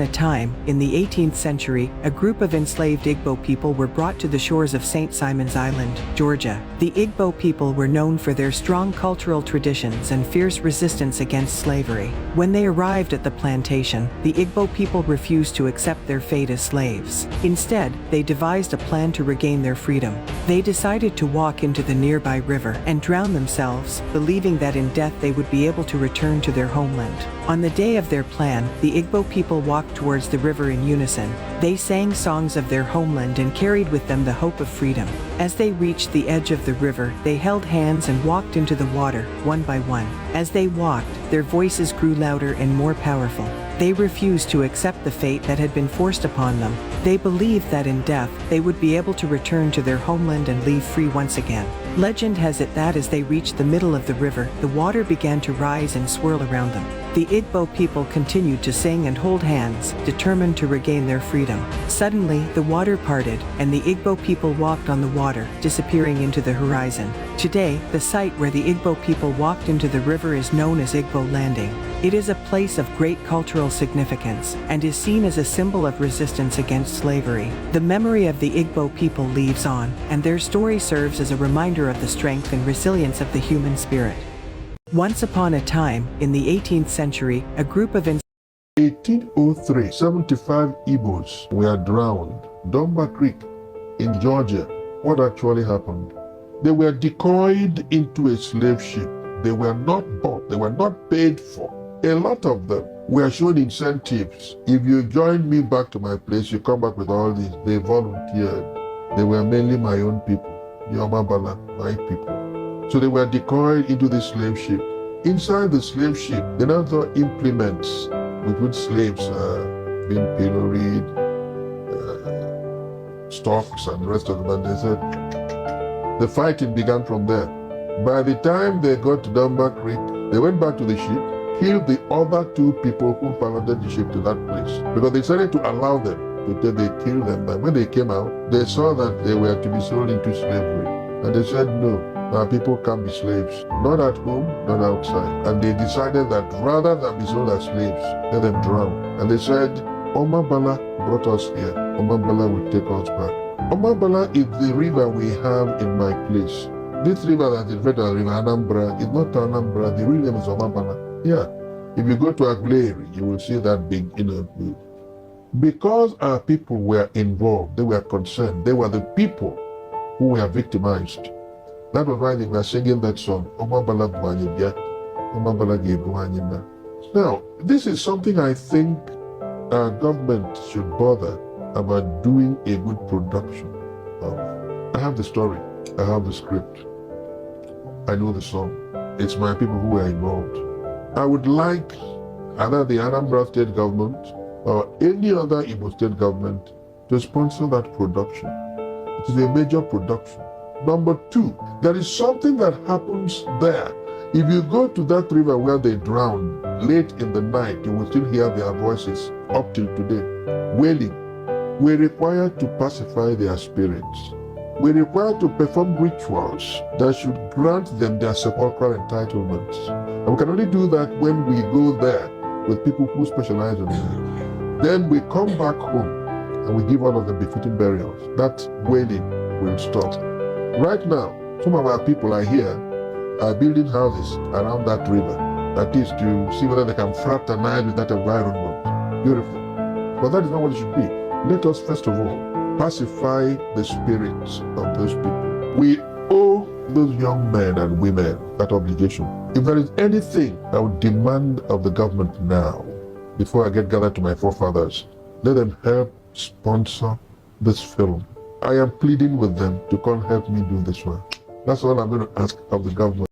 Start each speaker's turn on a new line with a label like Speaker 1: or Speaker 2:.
Speaker 1: a time, in the 18th century, a group of enslaved Igbo people were brought to the shores of St. Simon's Island, Georgia. The Igbo people were known for their strong cultural traditions and fierce resistance against slavery. When they arrived at the plantation, the Igbo people refused to accept their fate as slaves. Instead, they devised a plan to regain their freedom. They decided to walk into the nearby river and drown themselves, believing that in death they would be able to return to their homeland. On the day of their plan, the Igbo people walked towards the river in unison. They sang songs of their homeland and carried with them the hope of freedom. As they reached the edge of the river, they held hands and walked into the water, one by one. As they walked, their voices grew louder and more powerful. They refused to accept the fate that had been forced upon them. They believed that in death, they would be able to return to their homeland and live free once again. Legend has it that as they reached the middle of the river, the water began to rise and swirl around them. The Igbo people continued to sing and hold hands, determined to regain their freedom. Suddenly, the water parted, and the Igbo people walked on the water, disappearing into the horizon. Today, the site where the Igbo people walked into the river is known as Igbo Landing. It is a place of great cultural significance, and is seen as a symbol of resistance against slavery. The memory of the Igbo people lives on, and their story serves as a reminder of the strength and resilience of the human spirit. Once upon a time, in the 18th century, a group of
Speaker 2: 1803, 75 Igbos were drowned. Dunbar Creek in Georgia. What actually happened? They were decoyed into a slave ship. They were not bought. They were not paid for. A lot of them were shown incentives. If you join me back to my place, you come back with all these. They volunteered. They were mainly my own people. Yoma Bala, my people. So they were decoyed into the slave ship. Inside the slave ship, they now saw implements with which slaves are being pilloried, stocks and the rest of them. And they said the fighting began from there. By the time they got to Dunbar Creek, they went back to the ship, killed the other two people who piloted the ship to that place. Because they decided to allow them to they killed them. But when they came out, they saw that they were to be sold into slavery. And they said, no, our people can't be slaves. Not at home, not outside. And they decided that rather than be sold as slaves, let them drown. And they said, Omabala brought us here. Omabala will take us back. Omabala is the river we have in my place. This river that is River Anambra is not Anambra. The real name is Omabala. Yeah. If you go to Aguilera, you will see that big, because our people were involved, they were concerned. They were the people who were victimized. That was why they were singing that song, Now, this is something I think our government should bother about doing a good production of. I have the story, I have the script, I know the song. It's my people who are involved. I would like either the Anambra state government or any other Igbo state government to sponsor that production. It is a major production. Number two, there is something that happens there. If you go to that river where they drowned late in the night, you will still hear their voices up till today, wailing. We're required to pacify their spirits. We're required to perform rituals that should grant them their sepulchral entitlements. And we can only do that when we go there with people who specialize in it. Then we come back home and we give all of them befitting burials. That wailing will stop. Right now, some of our people are here, are building houses around that river. That is to see whether they can fraternize with that environment. Beautiful. But that is not what it should be. Let us first of all pacify the spirits of those people. We owe those young men and women that obligation. If there is anything I would demand of the government now, before I get gathered to my forefathers, let them help sponsor this film. I am pleading with them to come help me do this one. That's all I'm going to ask of the government.